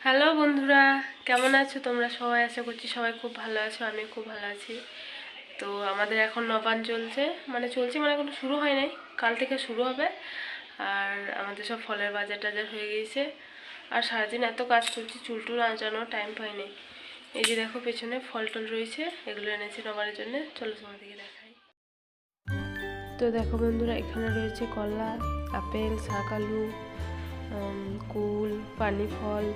Hello বন্ধুরা, কেমন আছো তোমরা সবাই? আশা করছি সবাই খুব ভালো আছো, আমি খুব ভালো আছি। তো আমাদের এখন নবান্ন চলছে, মানে কোনো শুরু হয় নাই, কাল থেকে শুরু হবে। আর আমাদের সব ফলের বাজার টাজার হয়ে গিয়েছে। আর সারাদিন এত কাজ করছি, চুল টুল আঁচানো টাইম পাইনি। এই যে দেখো পেছনে ফল টল রয়েছে, এগুলো এনেছি নবান্নের জন্য। চলো তোমাদেরকে দেখাই। তো দেখো বন্ধুরা, এখানে রয়েছে কলা, আপেল, শাকালু, কুল, পানি ফল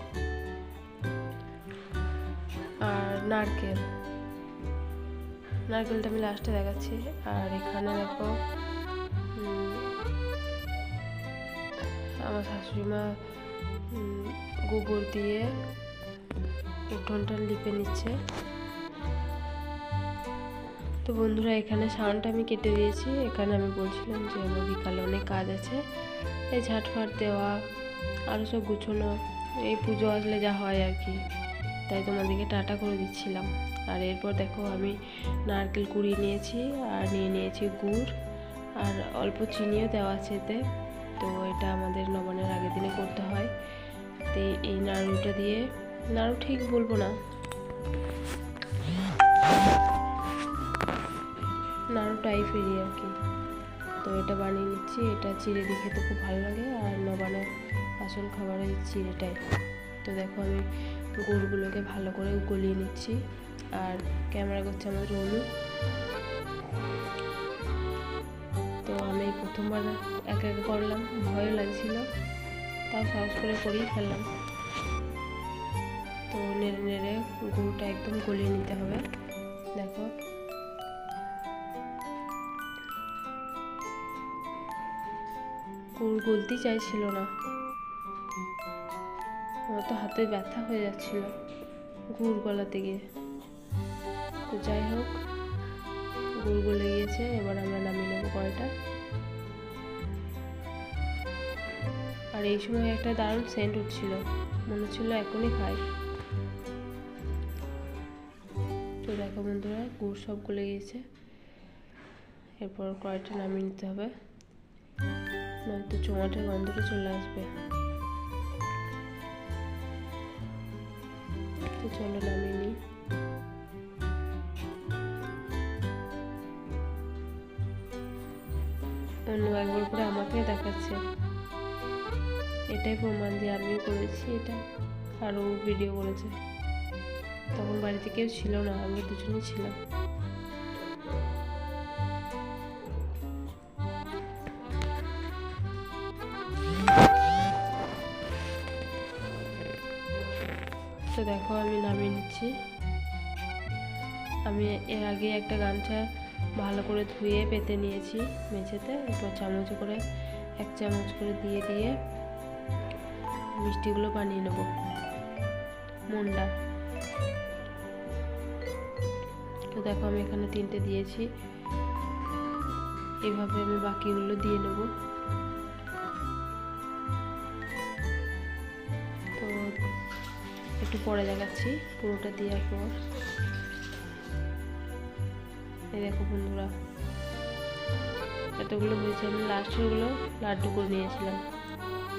আর নারকেলটা আমি লাস্টে দেখাচ্ছি। আর এখানে দেখো আমার শাশুড়ি মা গোবর দিয়ে উঠোনটা লিপে নিচ্ছে। তো বন্ধুরা, এখানে সাউন্ডটা আমি কেটে দিয়েছি। এখানে আমি বলছিলাম যে আমার বিকালে অনেক কাজ আছে, এই ঝাঁটফাট দেওয়া আরও সব গুছোনো, এই পুজো আসলে যা হয় আর কি, তাই তোমাদেরকে টাটা করে দিচ্ছিলাম। আর এরপর দেখো আমি নারকেল কুড়িয়ে নিয়েছি আর নিয়েছি গুড়, আর অল্প চিনিও দেওয়া আছে এতে। তো এটা আমাদের নবান্নের আগের দিনে করতে হয়। তো এই নাড়ুটা দিয়ে, নাড়ু ঠিক বলবো না, নাড়ু টাইপেরই আর কি। তো এটা বানিয়ে নিচ্ছি। এটা চিড়ে দিয়ে খেতে খুব ভালো লাগে, আর নবান্নের আসল খাবার এই চিড়েটাই। তো দেখো আমি গুড়গুলোকে ভালো করে গলিয়ে নিচ্ছি। আর ক্যামেরা করছে আমাদের অনু। তো আমি প্রথমবার একা একা করলাম, ভয়ও লাগছিল, তাও সাহস করে করেই ফেললাম। তো নেড়ে নেড়ে গুড়টা একদম গলিয়ে নিতে হবে। দেখো গুড় গলতেই চাইছিল না, আমার তো হাতে ব্যথা হয়ে যাচ্ছিল গুড় গলাতে গিয়ে। তো যাই হোক, গুড় গলে গিয়েছে। এবার আমরা নামিয়ে নেবো কড়াইটা। আর এই সময় একটা দারুণ সেন্ট উঠছিল, মনে হচ্ছিল এখনই খাই। তো দেখো বন্ধুরা, গুড় সব গলে গিয়েছে। এরপর কড়াইটা নামিয়ে নিতে হবে, নয়তো চোমাটের গন্ধটা চলে আসবে। তো চলো নামিয়ে নিই। অন্য একবার করে আমাকে দেখাচ্ছে, এটাই প্রমাণ যে আমিও করেছি এটা, আর ও ভিডিও করেছে। তখন বাড়িতে কেউ ছিল না, আমরা দুজনেই ছিলাম। তো দেখো আমি নামিয়ে নিচ্ছি। আমি এর আগে একটা গামছা ভালো করে ধুয়ে পেতে নিয়েছি মেঝেতে। এরপর এক চামচ করে দিয়ে দিয়ে মিষ্টিগুলো বানিয়ে নেব, মন্ডা। তো দেখো আমি এখানে 3টে দিয়েছি, এভাবে আমি বাকিগুলো দিয়ে নেব। তো একটু পরে দেখাচ্ছি পুরোটা দেওয়ার পর। এই দেখো বন্ধুরা, এতগুলো হয়েছে। আমি লাস্টেরগুলো লাড্ডু করে নিয়েছিলাম।